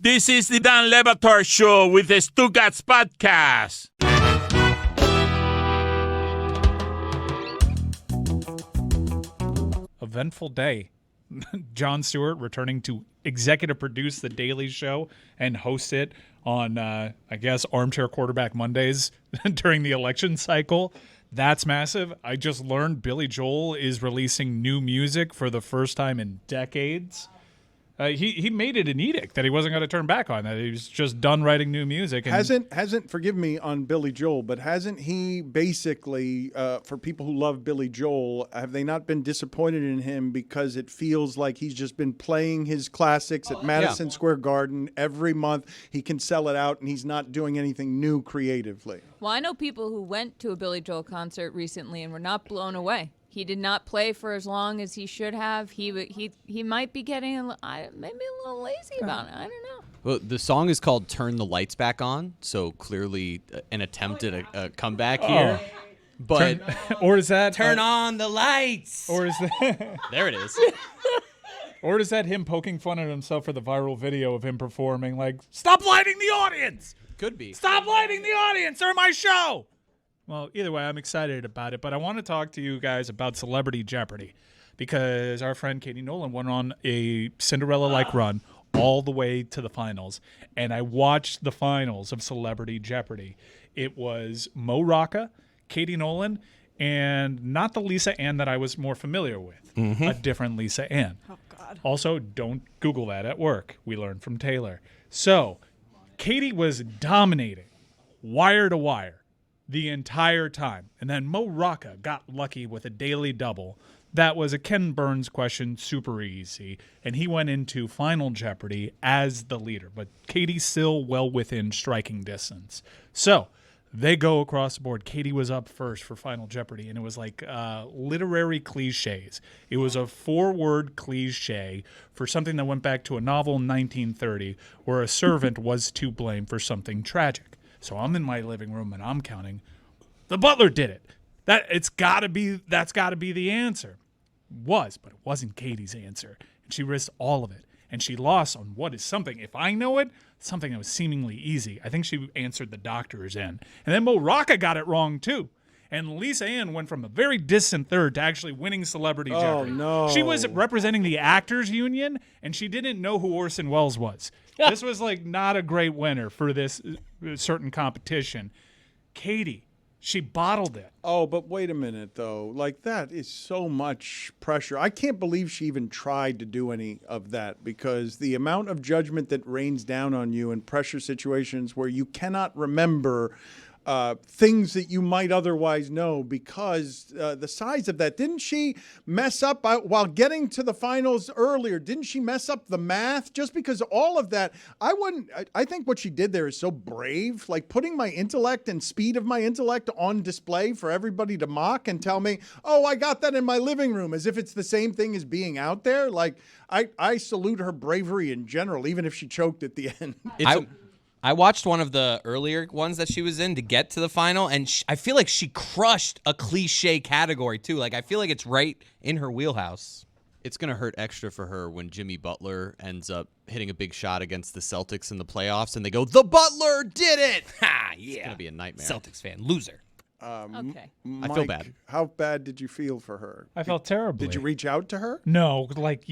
This is the Dan Le Batard Show with the Stugotz podcast. Eventful day. Jon Stewart returning to executive produce The Daily Show and host it on, I guess, Armchair Quarterback Mondays during the election cycle. That's massive. I just learned Billy Joel is releasing new music for the first time in decades. He made it an edict that he wasn't going to turn back on that. He was just done writing new music. And hasn't forgive me on Billy Joel, but hasn't he basically, for people who love Billy Joel, have they not been disappointed in him because it feels like he's just been playing his classics at Madison Square Garden every month? He can sell it out, and he's not doing anything new creatively. Well, I know people who went to a Billy Joel concert recently and were not blown away. He did not play for as long as he should have. He might be getting maybe a little lazy about it. I don't know. Well, the song is called "Turn the Lights Back On," so clearly an attempt at a comeback here. But or is that turn on the lights? Or is that there it is? Or is that him poking fun at himself for the viral video of him performing like, "Stop lighting the audience"? Could be. Stop lighting the audience. They're my show. Well, either way, I'm excited about it, but I want to talk to you guys about Celebrity Jeopardy because our friend Katie Nolan went on a Cinderella-like run all the way to the finals, and I watched the finals of Celebrity Jeopardy. It was Mo Rocca, Katie Nolan, and not the Lisa Ann that I was more familiar with, a different Lisa Ann. Oh, God. Also, don't Google that at work. We learned from Taylor. So, Katie was dominating wire to wire the entire time. And then Mo Rocca got lucky with a daily double. That was a Ken Burns question, super easy. And he went into Final Jeopardy as the leader. But Katie's still well within striking distance. So they go across the board. Katie was up first for Final Jeopardy. And it was like literary cliches. It was a 4-word cliche for something that went back to a novel in 1930 where a servant was to blame for something tragic. So I'm in my living room and I'm counting. The butler did it. That's got to be the answer. But it wasn't Katie's answer. And she risked all of it. And she lost on what is something, if I know it, something that was seemingly easy. I think she answered the doctor's in. And then Mo Rocca got it wrong too. And Lisa Ann went from a very distant third to actually winning Celebrity Jeopardy. Oh, no. She was representing the Actors Union, and she didn't know who Orson Welles was. This was like not a great winner for this certain competition. Katie, she bottled it. Oh, but wait a minute, though. Like, that is so much pressure. I can't believe she even tried to do any of that because the amount of judgment that rains down on you in pressure situations where you cannot remember things that you might otherwise know because the size of that. Didn't she mess up while getting to the finals earlier? Didn't she mess up the math? Just because all of that, I think what she did there is so brave, like putting my intellect and speed of my intellect on display for everybody to mock and tell me, oh, I got that in my living room, as if it's the same thing as being out there. Like, I salute her bravery in general, even if she choked at the end. I watched one of the earlier ones that she was in to get to the final, and I feel like she crushed a cliche category, too. Like, I feel like it's right in her wheelhouse. It's going to hurt extra for her when Jimmy Butler ends up hitting a big shot against the Celtics in the playoffs, and they go, "The Butler did it!" Ha! Yeah. It's going to be a nightmare. Celtics fan. Loser. Okay. Mike, I feel bad. How bad did you feel for her? I felt terribly. Did you reach out to her? No, like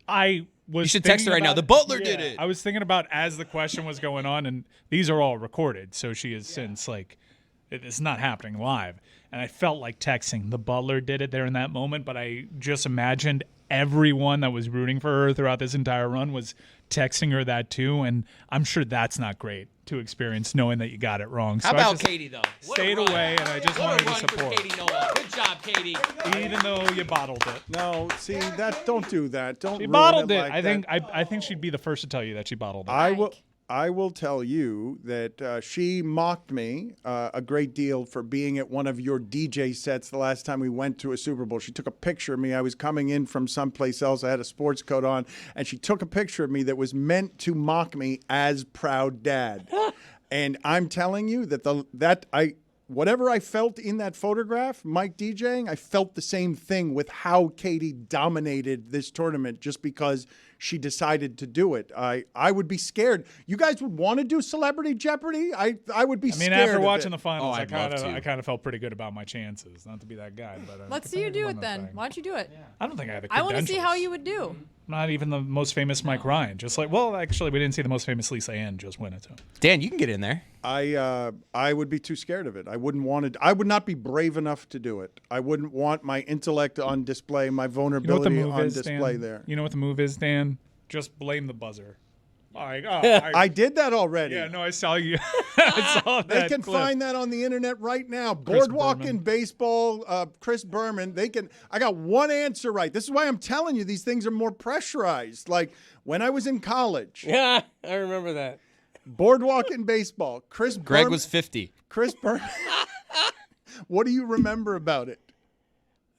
I was. You should text her right now. The Butler did it. I was thinking about as the question was going on, and these are all recorded, so she has since it's not happening live. And I felt like texting. The Butler did it there in that moment, but I just imagined everyone that was rooting for her throughout this entire run was texting her that too, and I'm sure that's not great to experience knowing that you got it wrong. How about Katie, though? Stayed away, and I just wanted to support. Katie Nolan. Good job, Katie. Even though you bottled it. No, see that. Don't do that. Don't. She ruin bottled it. it. Like I think she'd be the first to tell you that she bottled it. I will tell you that she mocked me a great deal for being at one of your DJ sets the last time we went to a Super Bowl. She took a picture of me. I was coming in from someplace else. I had a sports coat on, and she took a picture of me that was meant to mock me as Proud Dad. And I'm telling you that whatever I felt in that photograph, Mike DJing, I felt the same thing with how Katie dominated this tournament just because she decided to do it. I would be scared. You guys would want to do Celebrity Jeopardy? I would be scared. after of watching it. the finals, Oh, I I'd love kind to. of felt pretty good about my chances. Not to be that guy, but Let's see you do it then. Why don't you do it? I don't think I have the I credentials. want to see how you would do. Not even the most famous Mike Ryan. Just like, well, actually, we didn't see the most famous Lisa Ann just win it. So. Dan, you can get in there. I would be too scared of it. I wouldn't want to. I would not be brave enough to do it. I wouldn't want my intellect on display, my You know what the vulnerability move on is, display Dan? there. You know what the move is, Dan? Just blame the buzzer. I did that already. Yeah, no, I saw you. I saw They that can clip. find that on the internet right now. Boardwalk Berman. in baseball, Chris Berman. They can. I got one answer right. This is why I'm telling you these things are more pressurized. Like when I was in college, Yeah, I remember that. Boardwalk in baseball. Greg was 50. Chris Berman. What do you remember about it?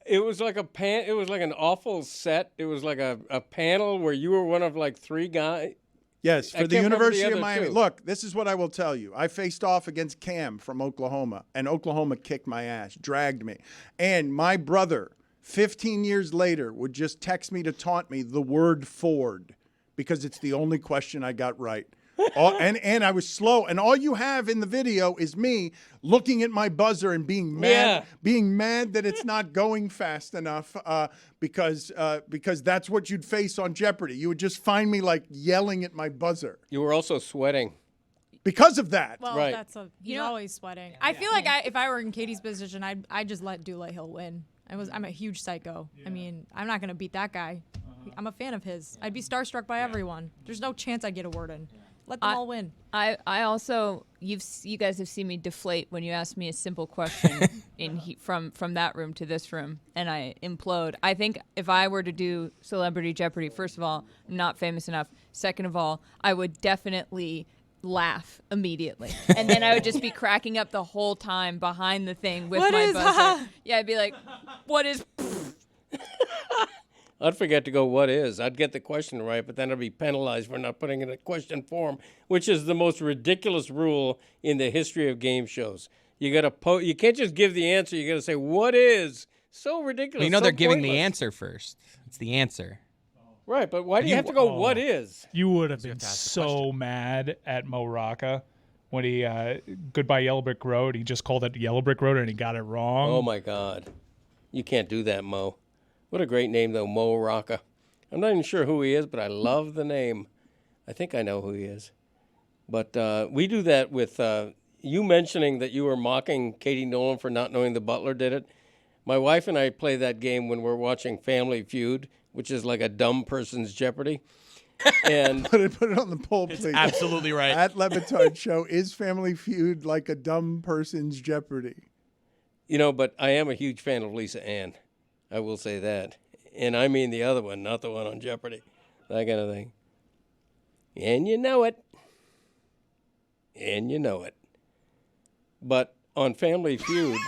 It was like It was like an awful set. It was like a panel where you were one of like three guys. Yes, I for the can't remember the University of other Miami. two. Look, this is what I will tell you. I faced off against Cam from Oklahoma, and Oklahoma kicked my ass, dragged me. And my brother, 15 years later, would just text me to taunt me the word Ford because it's the only question I got right. And I was slow. And all you have in the video is me looking at my buzzer and being mad that it's not going fast enough because that's what you'd face on Jeopardy. You would just find me like yelling at my buzzer You were also sweating. because of that. Well, Right. he's always sweating. I feel like if I were in Katie's position, I'd just let Dule Hill win. I'm a huge psycho. I mean, I'm not gonna beat that guy. I'm a fan of his. I'd be starstruck by everyone. There's no chance I'd get a word in. Let them all win. I also you guys have seen me deflate when you ask me a simple question from that room to this room, and I implode. I think if I were to do Celebrity Jeopardy, first of all, I'm not famous enough. Second of all, I would definitely laugh immediately, and then I would just be cracking up the whole time behind the thing with What my is- buzzer. Yeah, I'd be like, "What is?" I'd forget to go, what is? I'd get the question right, but then I'd be penalized for not putting it in a question form, which is the most ridiculous rule in the history of game shows. You you can't just give the answer. You got to say, what is? So ridiculous. Well, you know so they're giving the pointless. answer first. It's the answer. Right, but why do you have to go, what is? You would have been so mad at Mo Rocca when he Goodbye Yellow Brick Road. He just called it Yellow Brick Road and he got it wrong. Oh, my God. You can't do that, Mo. What a great name, though, Mo Rocca. I'm not even sure who he is, but I love the name. I think I know who he is. But we do that with you mentioning that you were mocking Katie Nolan for not knowing the butler did it. My wife and I play that game when we're watching Family Feud, which is like a dumb person's Jeopardy. And Put it on the poll, please. Absolutely right. At Le Batard Show, is Family Feud like a dumb person's Jeopardy? but I am a huge fan of Lisa Ann. I will say that. And I mean the other one, not the one on Jeopardy. That kind of thing. And you know it. And you know it. But on Family Feud,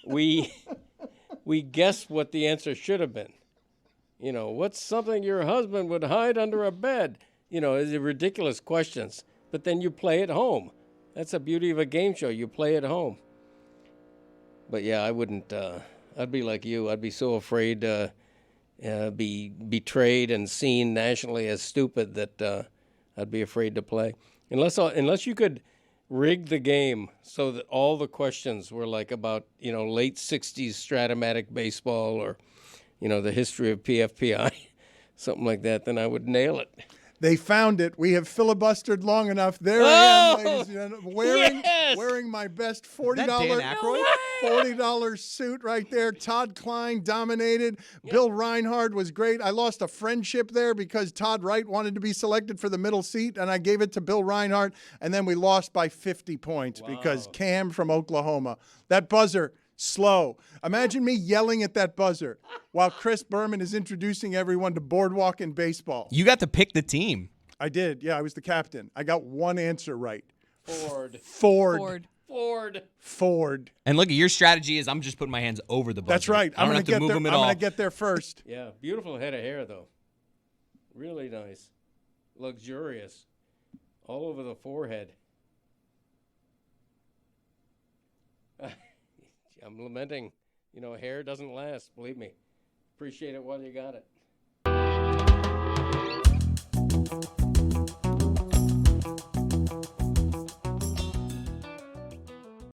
we guess what the answer should have been. What's something your husband would hide under a bed? It's ridiculous questions. But then you play at home. That's the beauty of a game show. You play at home. But yeah, I wouldn't. I'd be like you. I'd be so afraid to be betrayed and seen nationally as stupid that I'd be afraid to play. Unless you could rig the game so that all the questions were like about late '60s Stratomatic baseball or the history of PFPI, something like that, then I would nail it. They found it. We have filibustered long enough. There I am, ladies and gentlemen, yes! wearing my best Dan Aykroyd? $40 suit right there. Todd Klein dominated. Bill Reinhardt was great. I lost a friendship there because Todd Wright wanted to be selected for the middle seat, and I gave it to Bill Reinhardt, and then we lost by 50 points because Cam from Oklahoma. That buzzer, slow. Imagine me yelling at that buzzer while Chris Berman is introducing everyone to Boardwalk in baseball. You got to pick the team. I did. Yeah, I was the captain. I got one answer right. Ford. And look, your strategy is I'm just putting my hands over the buzzer. That's right. I don't have to move them at all. I'm going to get there first. Yeah, beautiful head of hair, though. Really nice. Luxurious. All over the forehead. I'm lamenting. Hair doesn't last, believe me. Appreciate it while you got it.